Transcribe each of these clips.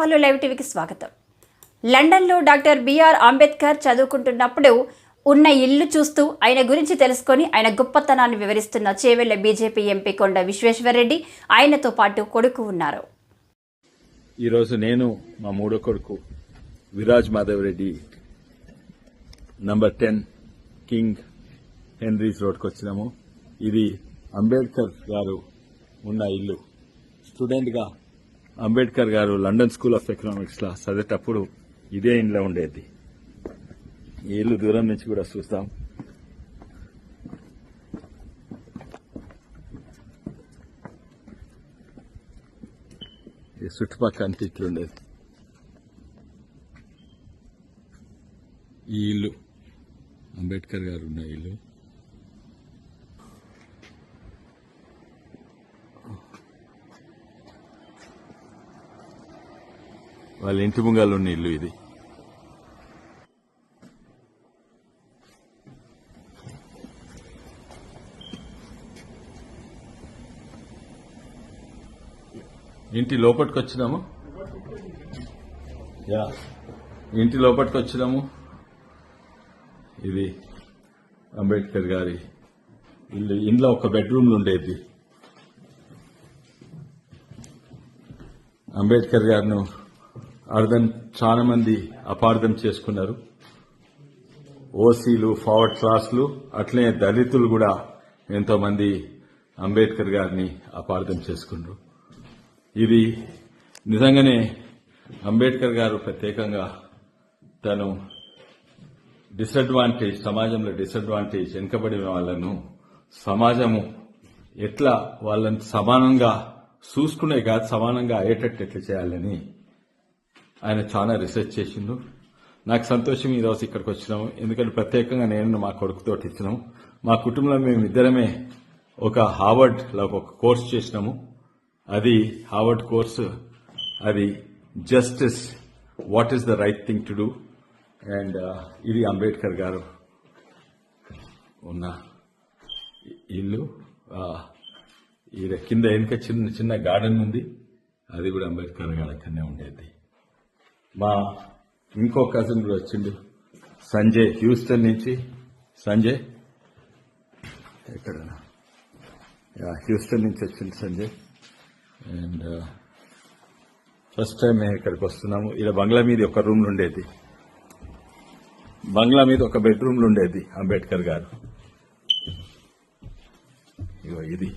Hello live టీవీకి స్వాగతం. లండన్లో డాక్టర్ బిఆర్ అంబేద్కర్ చదువుకుంటున్నప్పుడు ఉన్న ఇల్లు చూస్తూ ఆయన గురించి తెలుసుకొని ఆయన గొప్పతనాన్ని వివరిస్తున్న చేవెళ్ల బీజేపీ ఎంపీ కొండ విశ్వేశ్వరరెడ్డి, ఆయనతో పాటు కొడుకు ఉన్నారు. ఈరోజు నేను మా మూడో కొడుకు Viraj Madhav Reddy number 10 king Henry's రోడ్కి వచ్చినాము. ఇది అంబేద్కర్ గారు ఉన్న ఇల్లు. స్టూడెంట్గా అంబేద్కర్ గారు లండన్ స్కూల్ ఆఫ్ ఎకనామిక్స్లో చదివేటప్పుడు ఇదే ఇంట్లో ఉండేది. ఈ ఇల్లు దూరం నుంచి కూడా చూస్తాం. ఈ చుట్టుపక్కల అంతా ఇట్లుండేది. ఈ ఇల్లు అంబేద్కర్ గారు ఉన్న ఇల్లు. వాళ్ళ ఇంటి ముంగాలు ఉన్న ఇల్లు ఇది. ఇంటి లోపలికి వచ్చినాము. ఇంటి లోపలికి వచ్చినాము. ఇది అంబేద్కర్ గారి ఇల్లు. ఇంట్లో ఒక బెడ్రూమ్ ఉండేది. అంబేద్కర్ గారిను చాలా మంది అపార్థం చేసుకున్నారు. ఓసీలు, ఫార్వర్డ్ క్లాసులు, అట్లనే దళితులు కూడా ఎంతో మంది అంబేద్కర్ గారిని అపార్థం చేసుకున్నారు. ఇది నిజంగానే అంబేద్కర్ గారు ప్రత్యేకంగా తను సమాజంలో డిసడ్వాంటేజ్ వెనుకబడిన వాళ్లను సమాజము ఎట్లా వాళ్ళని సమానంగా చూసుకునే కాదు, సమానంగా అయ్యేటట్టు ఎట్లా చేయాలని ఆయన చాలా రీసెర్చ్ చేసిండు. నాకు సంతోషం ఈరోజు ఇక్కడికి వచ్చినాము. ఎందుకంటే ప్రత్యేకంగా నేను మా కొడుకుతో ఇచ్చినాము. మా కుటుంబంలో మేమిద్దరమే ఒక హార్వర్డ్లో ఒక కోర్స్ చేసినాము. అది హార్వర్డ్ కోర్సు. అది justice, what is the right thing to do. And ఇది అంబేద్కర్ గారు ఉన్న ఇల్లు. ఈ కింద వెనుక చిన్న చిన్న గార్డెన్ ఉంది. అది కూడా అంబేద్కర్ గారి అక్కడనే ఉండేది. మా ఇంకో కజిన్ కూడా వచ్చిండు, సంజయ్, హ్యూస్టన్ నుంచి. సంజయ్ ఎక్కడ? హ్యూస్టన్ నుంచి వచ్చింది సంజయ్. అండ్ ఫస్ట్ టైం మేము ఇక్కడికి వస్తున్నాము. ఇలా బంగ్లా మీద ఒక రూమ్ ఉండేది. బంగ్లా మీద ఒక బెడ్రూమ్ ఉండేది అంబేద్కర్ గారు. ఇగో ఇది.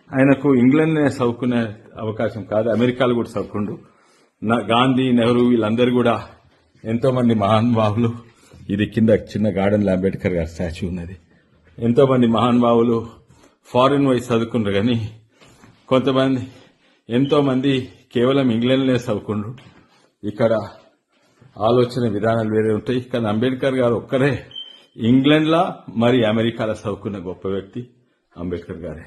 ఆయనకు ఇంగ్లాండ్నే చదువుకునే అవకాశం కాదు, అమెరికాలో కూడా చదువుకుండు. గాంధీ, నెహ్రూ వీళ్ళందరూ కూడా ఎంతో మంది మహానుభావులు. ఇది కింద చిన్న గార్డెన్లో అంబేద్కర్ గారి స్టాచ్యూ ఉన్నది. ఎంతో మంది మహానుభావులు ఫారిన్ వైజ్ చదువుకున్నారు, కానీ కొంతమంది ఎంతో మంది కేవలం ఇంగ్లాండ్లోనే చదువుకుండ్రు. ఇక్కడ ఆలోచన విధానాలు వేరే ఉంటాయి. కానీ అంబేద్కర్ గారు ఒక్కరే ఇంగ్లాండ్లో మరి అమెరికాలో చదువుకున్న గొప్ప వ్యక్తి అంబేద్కర్ గారే.